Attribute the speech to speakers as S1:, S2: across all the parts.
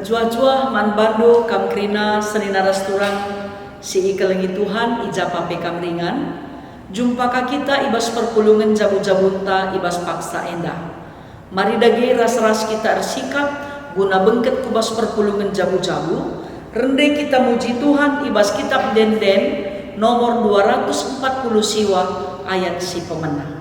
S1: Jua-jua man bando kam krina senina rasturang si ikelengi Tuhan ija pape kam ringan. Jumpa ka kita ibas perpulungan jabu-jabunta ibas paksa endah. Mari dage ras-ras kita ersikap guna bengket kubas perpulungan jabu-jabu. Rende kita muji Tuhan ibas kitab Den-Den nomor 240 siwa ayat si pemenang.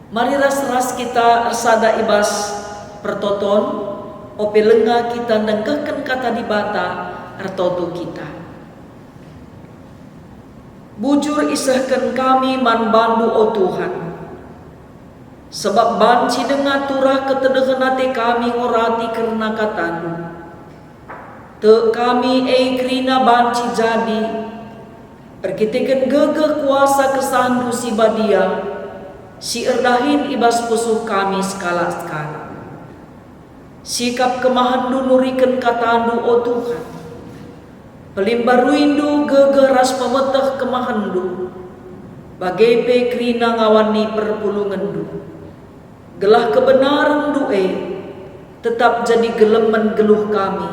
S1: Mari ras-ras kita ersada ibas pertoton ope lenga kita nengkehken kata di bata ertoto kita. Bujur isahkan kami man bandu o Tuhan. Sebab banci dengar turah ketedehan hati kami ngorati karena katamu. Te kami krina banci jadi erkitekan gege kuasa kesandu si badia. Si erdahin ibas pusuh kami skala-skala. Sikap kemahandu nurikan katandu o Tuhan. Pelimbaruindu gegeras pemeteh kemahandu. Bagepe krina ngawani perpulungandu. Gelah kebenaran du'e tetap jadi gelemen geluh kami.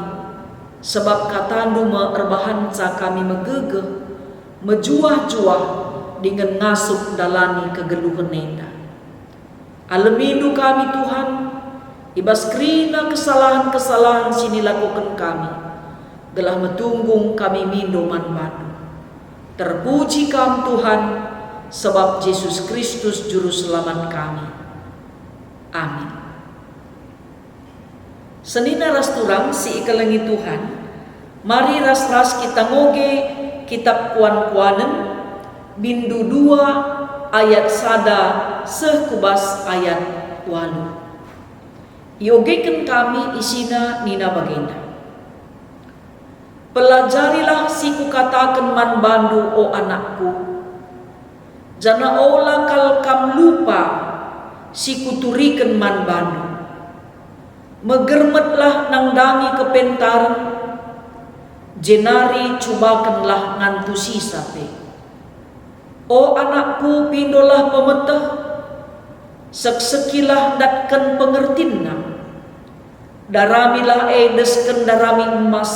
S1: Sebab katandu meerbahanca kami megegeh, mejuah-juah dengan ngasup dalani kegeluhan nenda. Alemidu kami Tuhan, ibas krina kesalahan-kesalahan sini lakukan kami. Gelah metunggung kami minuman madu. Terpuji kam Tuhan, sebab Yesus Kristus juru selamat kami. Amin. Senina rasturang si ikelengi Tuhan, mari ras-ras kita ngoge kitab kuan-kuanen bindu 2 ayat sada sekubas ayat 8. Iogekan kami isina nina bagenda. Pelajarilah siku katakan man bandu o anakku. Jana ola kal kam lupa siku turikan man bandu. Megermetlah nang dangi kepentaran. Jenari cubakanlah ngantusi sape. O anakku pindolah pemeteh, seksekilah datkan pengertinna. Daramilah desken darami emas,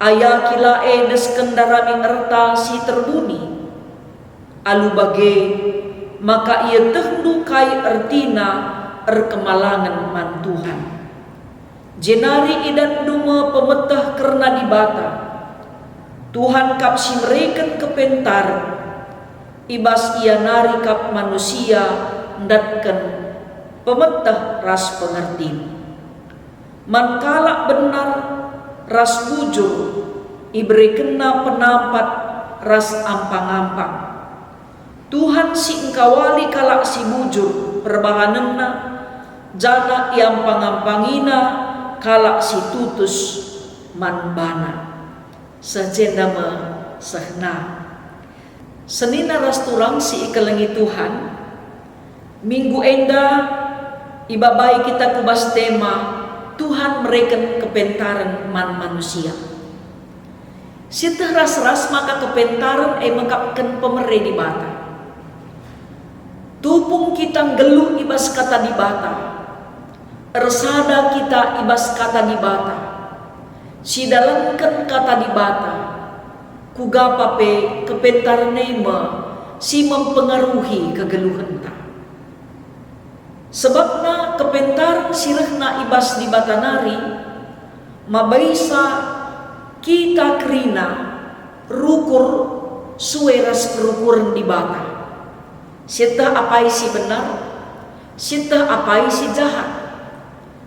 S1: ayakilah desken darami erta si terbuni. Alu bage, maka ia tehdu kai ertina erkemalangan man Tuhan. Jenari idan duma pemeteh kerna dibata. Tuhan kap si mereken kepentar. Ibas ia nari kap manusia ndatken pemeteh ras pengerti. Man kalak benar ras bujur iberi kena penampat ras ampang-ampang. Tuhan si engkawali kalak si bujur perbahanenna jana iampang-ampangina kalak si tutus man bana. Sejendama sehna. Senina rasturang si ikelengi Tuhan. Minggu enda ibabai kita kubas tema Tuhan mereken kepentaran man manusia. Siteh ras-ras maka kepentaran mengkapkan pemere di bata. Tupung kita geluh ibas kata di bata. Ersada kita ibas kata di bata. Sidalankan kata di bata. kugapa pe kepentar nema si mempengaruhi kegeluhenta. Sebabna kepentar sirehna ibas di batanari mabaisa kita kerina rukur sueras perukuran di bata. Sita apai si benar, sita apai si jahat,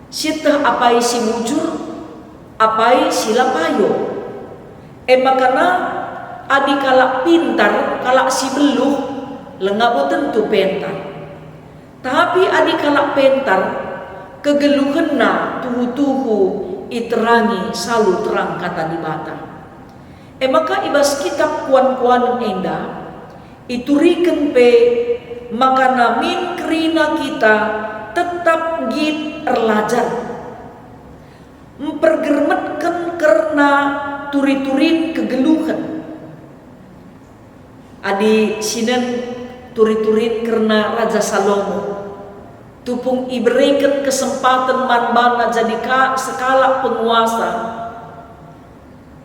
S1: sita apai si mujur, apai si lapayo. Makana adi kalak pintar, kalak si beluh, lengabo tentu pentar. Tapi adi kalak pentar, kegeluhenna tuhu-tuhu iterangi salu terang kata di bata. Maka ibas kitab kuan-kuan enda, ituriken pe makana min kerina kita tetap git erlajar. Mempergermetkan karena turi-turin kegeluhan. Adi sinen turi-turin karena Raja Salomo tupung iberikan kesempatan manbana jadi sekala penguasa.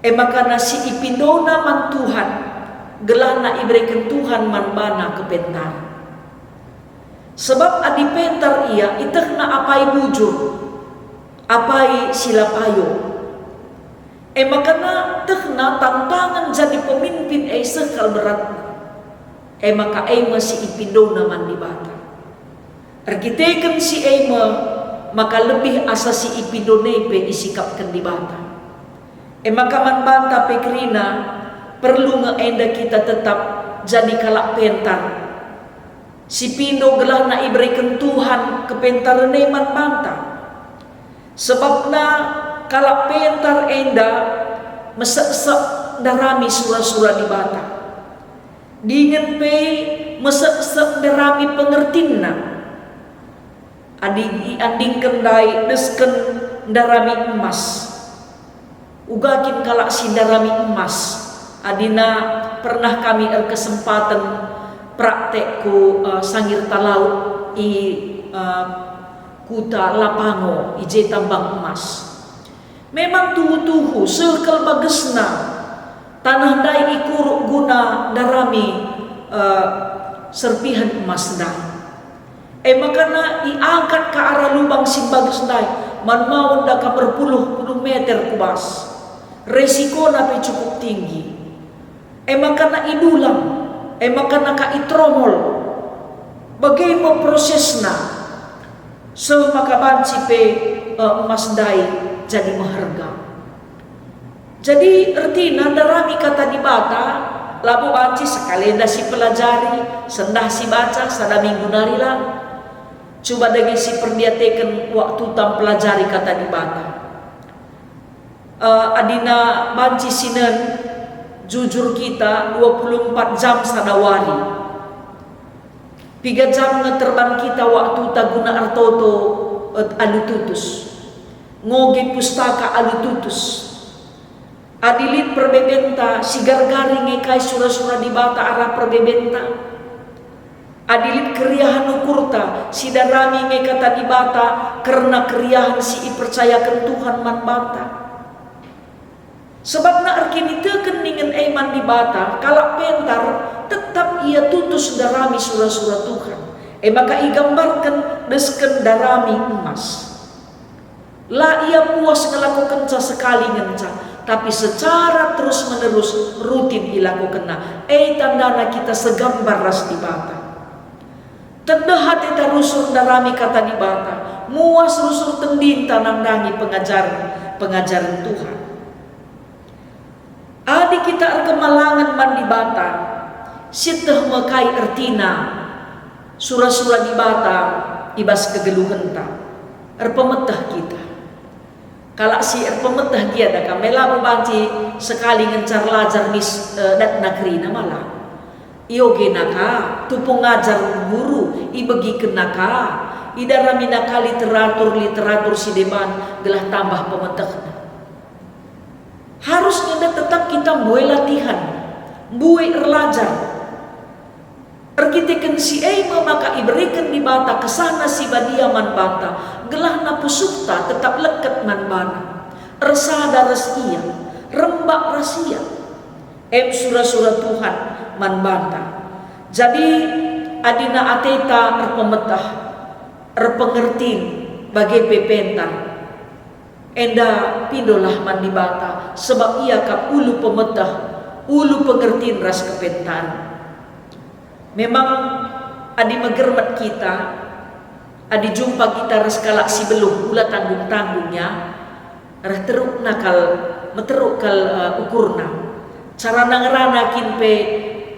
S1: Makana si ipindona man Tuhan gelana iberikan Tuhan manbana kepentar. Sebab adi pentar ia itehna apai bujur, apai silapayo. Makana tehna tantangan jadi pemimpin sekal beratna. Maka masih ipindona man di bata. Arkiteken si maka lebih asa si ipindone pe isikapkan di bata. Maka man banta pe kerina perlu ngeenda kita tetap jadi kalak pentar. Si pindo gelah na iberikan Tuhan kepentarane man banta. Sebabna kalak pentar enda mesek-sek darami sura-sura di bata. Dingin pe mesek-sek derami pengertinna. Anding kendai desken darami emas. Ugakin kalak si darami emas. Adina pernah kami kesempatan praktekku sangir talaut kuta Lapango ije tambang emas. Memang tuhu-tuhu sekel bagesna tanah dai ikur guna darami serpihan emas dai. Makana iangkat ke arah lubang simbagus dai man mau daka berpuluh-puluh meter kubas. Resiko nape cukup tinggi. Makana idulang, makana ka itromol. Bagaimana prosesna? So maka banci pe emas dai jadi maharga. Jadi ertina darami kata di bata labu banci sekali dah si pelajari sendah si baca sada minggu narila coba dagi si perdiatekan waktu tam pelajari kata di bata. Adina banci sinen jujur kita 24 jam sadawari 3 jam ngeterban kita waktu taguna artoto alututus ngoge pustaka alututus adilit perbebenta sigar-gari ngekai sura-sura di bata arah perbebenta adilit keriahan ukurta sidarami ngekata di bata karena keriahan si ipercayakan Tuhan man bata. Sebab na arkini teken ningen eiman di bata kalak pentar tetap ia tutus darami sura-sura Tuhan. Maka igambarkan desken darami emas. La ia puas ngelakukan sekali ngenca, tapi secara terus menerus rutin dilakukan. Tandana kita segambar ras di bata. Tendehat ita rusur darami kata di bata, muas rusur tendinta nandangi pengajaran Tuhan. Adi kita kemalangan man di bata, siteh mekai ertina, sura-sura di bata, ibas kegeluhenta, erpemetah kita. Kalau si erpemetah dia dah kamela banci sekali ngencar lajar mis dat nakrina malah. Ioge naka, tupung ngajar guru, ibegi kenaka, idarami naka literatur si deban gelah tambah pemetah. Harusnya tetap kita buai latihan, buai erlajar. Erkitekan si maka iberikan di bata kesana si badia man bata, gelah napusukta tetap leket man bana. Ersada rasia, rembak rasia. surah-surah Tuhan manbanta. Jadi adina ateta erpemetah erpengertin bagi pepentan enda pindolah mandibata sebab ia kap ulu pemetah ulu pengertin ras kepentan. Memang adi megermet kita, adi jumpa kita ras kalak si belum ula tanggung-tanggungnya rah teruk nakal meteruk kal ukurna cara nangerana kinpe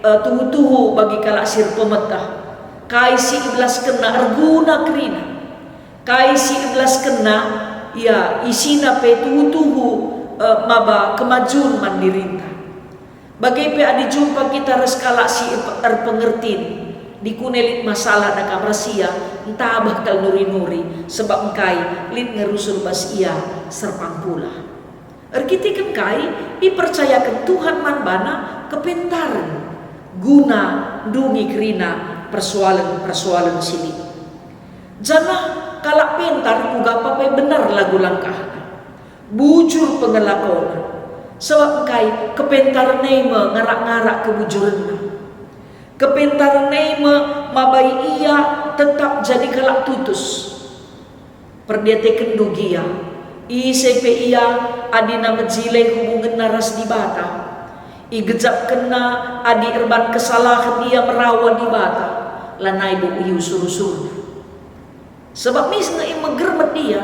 S1: tuhu-tuhu bagi kalak sir pemetah kai si iblas kena erguna krina kai si iblas kena ya isina pe tuhu-tuhu maba kemajuan mandirinta bagai pe adi jumpa kita ras kalak si pengertin dikunelit masalah nakam rasia entah bakal nuri-nuri sebab engkai lit ngerusul bas ia serpang pula erkitikan kai dipercayakan Tuhan manbana kepentaran guna dungi kerina persoalan sini jana kalak pentar kuga papai benar lagu langkah bujur pengelakona sebab engkai kepentar neime ngarak-ngarak kebujuran kepentar neime mabai ia tetap jadi kalak tutus perdiatekan dugia ICP ia adina mejile hubungan naras di bata igejap kena adi erban kesalahan ia merawat di bata lanai bu iu suruh-suruh sebab misna imegermet dia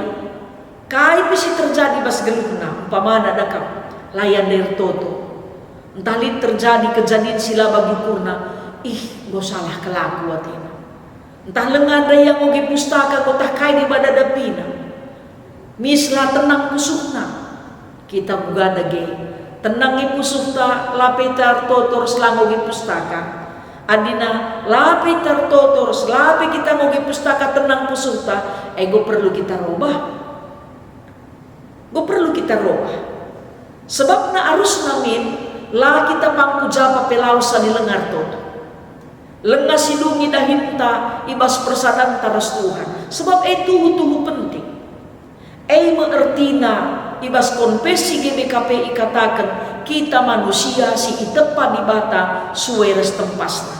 S1: kai bisa terjadi bas geluhna umpamana dakam layan der toto entah lin terjadi kejadian sila bagi purna gak salah kelaku atina entah lengada yang oge pustaka kotah kai di bada dapina mislah tenang pusukna kita buga dage tenangi pusukta lapetar totor selangogi pustaka adina lapetar totor selape kita ngogi pustaka tenang pusukta ego perlu kita robah sebab na arus namin la kita pangku japa pelausa di lengar toto lenga silungi dahinta ibas persadan taras Tuhan sebab tuhu penting mengertina ibas konfesi GBKP ikatakan kita manusia si itepa di bata suweres tempasna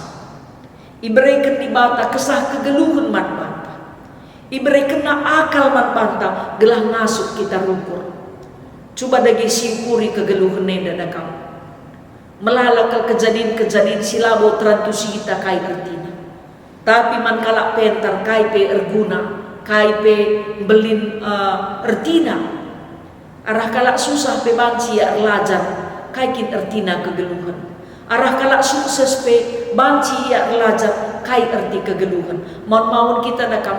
S1: iberikan di bata kesah kegeluhan manbanta iberikan na akal manbanta gelah ngasuk kita rukur coba dagi simpuri kegeluhan nenda dakam melalakal kejadian silabo trantusi kita kai ertina tapi man kalak pentar kai pe erguna kai pe belin ertina arah kalak susah pe banci ya erlajar kai kin ertina kegeluhan arah kalak sukses pe banci ya erlajar kai erti kegeluhan maun kita nakam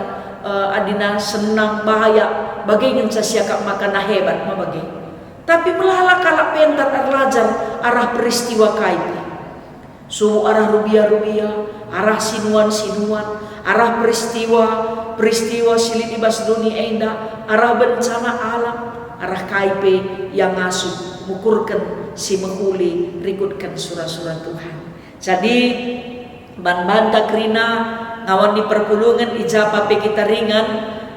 S1: adina senang bahaya bagaimana sasiakak makana hebat mabage tapi melala kalak pentar erlajar arah peristiwa kai pe suhu arah rubia arah sinuan arah peristiwa silid ibas dunia enda arah bencana alam arah kaipe yang ngasuh mukurkan si menghuli rikutkan surah-surah Tuhan jadi ban-banta krina ngawan di perpulungan ijapa pe kita ringan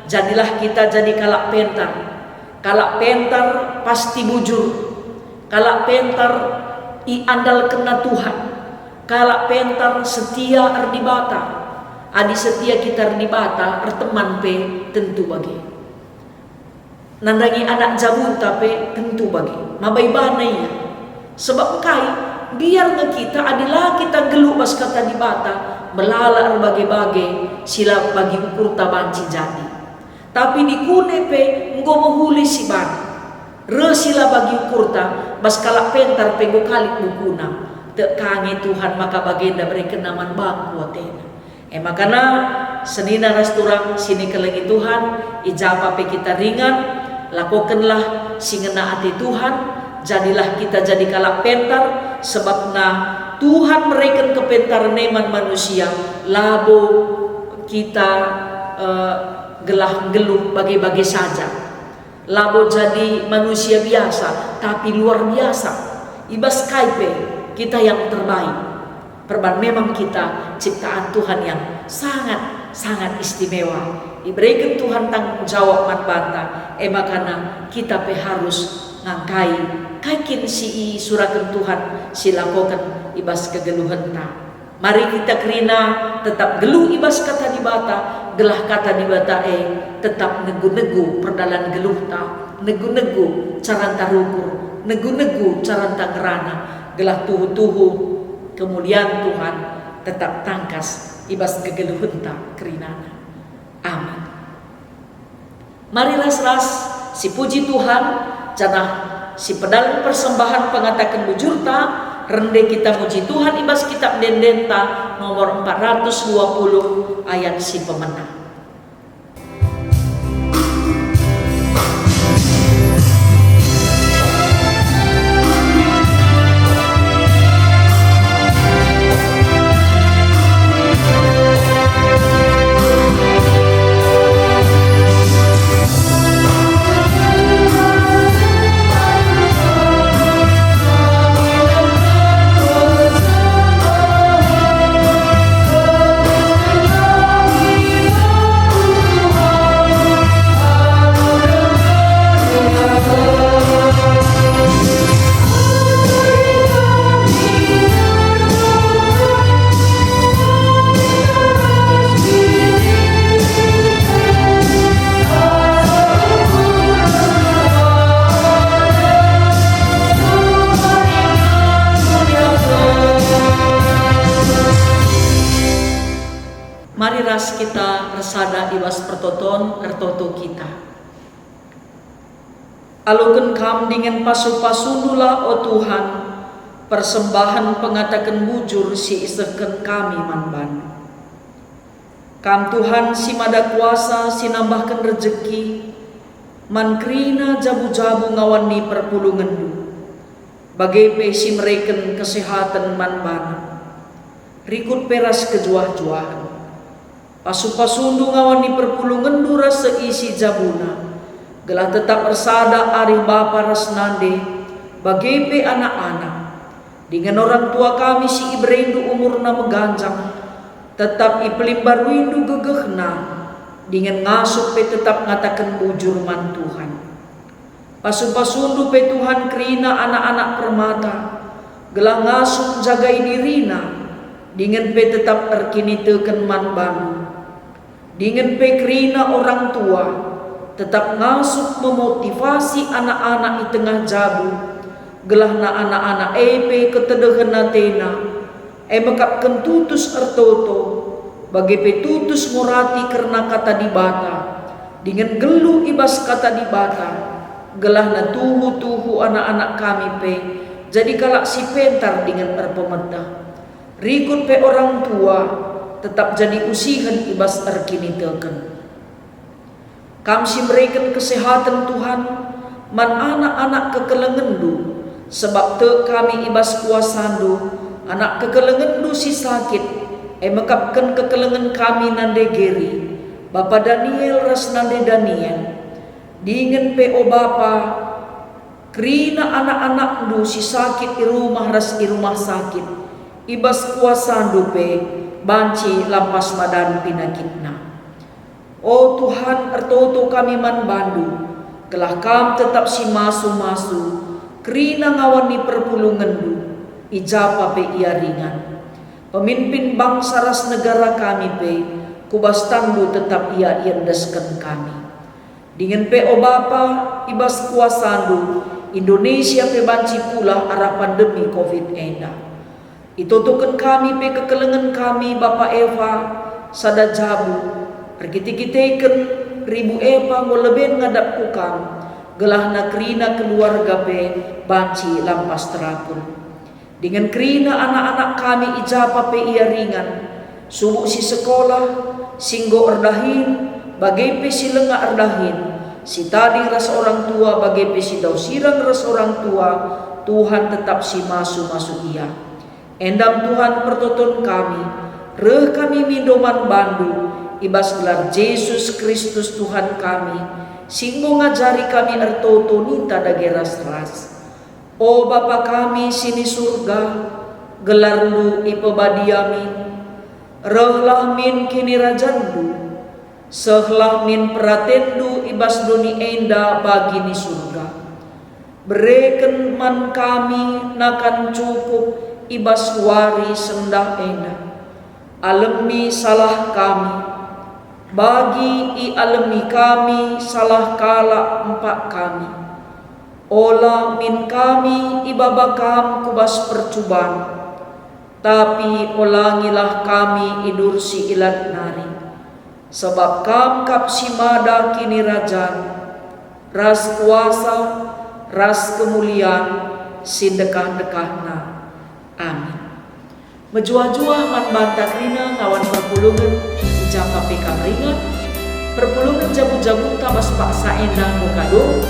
S1: jadilah kita jadi kalak pentar pasti bujur kalak pentar andal kena Tuhan kalak pentar setia erdibata adi setia kita erdibata erteman pe tentu bagi nandangi anak jabunta pe tentu bagi mabai banai sebab kai biar kita adalah kita gelu bas kata dibata melala bagai-bagai sila bagi ukur tabanci jadi tapi dikune pe nggo menghuli si ban resila bagi ukurta bas kalak pentar pe go kalik bukuna tek kange Tuhan maka bagenda mereka naman bangku atena makana senina rasturang sini kelengi Tuhan ijapa pe kita ringan lakukanlah singena ati Tuhan jadilah kita jadi kalak pentar sebabna Tuhan mereken kepentar neman manusia labo kita gelah geluh bagi-bagi saja labo jadi manusia biasa tapi luar biasa ibas kaipe kita yang terbaik perban memang kita ciptaan Tuhan yang sangat istimewa diberikan Tuhan tanggung jawab manbanta makana kita pe harus ngangkai Kaikin si surakan Tuhan silakokan ibas kegeluhan ta. Mari kita kerina tetap geluh ibas kata di bata, gelah kata di bata tetap negu-negu perdalan geluh ta, negu-negu caran tarukur, negu-negu caran tangerana, gelah tuhu-tuhu kemuliaan Tuhan tetap tangkas ibas kegeluhan ta kerinana. Amin. Mari ras-ras si puji Tuhan janah si pedalan persembahan pengatakan bujurta rende kita muji Tuhan ibas kitab Dendenta nomor 420 ayat si pemenang. Mari ras kita resada ibas pertoton ertoto kita. Aluken kam dengan pasu-pasundula o Tuhan, persembahan pengatakan bujur si iseken kami manban. Kam Tuhan si mada kuasa si nambahkan rezeki, man krina jabu-jabu ngawani perpulungan du. Bagai pe si mereken kesehatan manban. Rikut peras kejuah-juahan. Pasu-pasundu ngawani perpulungan dura seisi jabuna. Gelah tetap bersada arih bapa resnande bagepe anak-anak. Dengan orang tua kami si Ibrahim umurna meganjang. Tetap ipelimbar windu gegehna. Dengan ngasup pe tetap ngatakan bujur man Tuhan. Pasu-pasundu pe Tuhan kerina anak-anak permata. Gelah ngasup jagai dirina. Dengan pe tetap erkini teken man bandu. Dengan pekrina orang tua tetap ngasup memotivasi anak-anak di tengah jabu gelahna anak-anak epe ketedehan natena mekapkan tutus ertoto bagi petutus murati karena kata di bata dengan gelu ibas kata di bata gelahna tuhu-tuhu anak-anak kami pe jadi kalak si pentar dengan erpemedah rikut pe orang tua tetap jadi usihan ibas erkini teken. Kam si mereken kesehatan Tuhan, man anak-anak kekelengendu, sebab te kami ibas kuasandu, anak kekelengendu si sakit, mekapkan kekelengen kami nande geri, Bapa Daniel ras nande Daniel, dingin pe o Bapa, krina anak-anak du si sakit i rumah ras i rumah sakit, ibas kuasandu pe, banci lampas madan pinakitna. O Tuhan ertoto kami man bandu, gelah kam tetap si masu-masu, krina ngawani perpulungan du, ijapa pe ia ringan. Pemimpin bangsa ras negara kami pe, kubas tandu tetap ia iendeskan kami. Dengan pe o Bapa, ibas kuasandu, Indonesia pe banci pula arah pandemi COVID-19. Itutukan kami pe kekelengan kami Bapa Eva sada jabu perkiti-kiteken ribu Eva ngoleben ngadap kukam gelahna krina keluarga pe banci lampas terapun dengan krina anak-anak kami ijapa pe ia ringan subuh si sekolah singgo erdahin bagai pe si lenga erdahin si tadi ras orang tua bagai pe si dausirang ras orang tua Tuhan tetap si masu-masu ia. Endam Tuhan pertoton kami, reh kami mindoman bandu, ibas gelar Yesus Kristus Tuhan kami, singgo ngajari kami ertoto nita dageras ras. O Bapa kami sini surga, gelar lu ipebadiamin, rehlah min kini rajandu, sehlah min peratendu ibas doni enda bagi ni surga. Bereken man kami nakan cukup ibas wari sendah endah. Alemi salah kami, bagi i alemi kami salah kala empat kami. Ola min kami ibabakam kubas percubaan, tapi olangilah kami idursi ilat nari. Sebab kam kap simada kini rajan, ras kuasa, ras kemuliaan, sidekah-dekahna. Amin. Menjua-jua man bantak rina ngawan perpulungan ijapa peka meringat, perpulungan jabu-jabu tabas paksa endah mukado,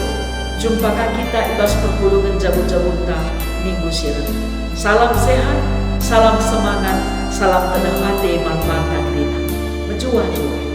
S1: jumpakan kita ibas perpulungan jabu-jabunta minggu siang. Salam sehat, salam semangat, salam tedah ade man bantak rina. Menjua-jua.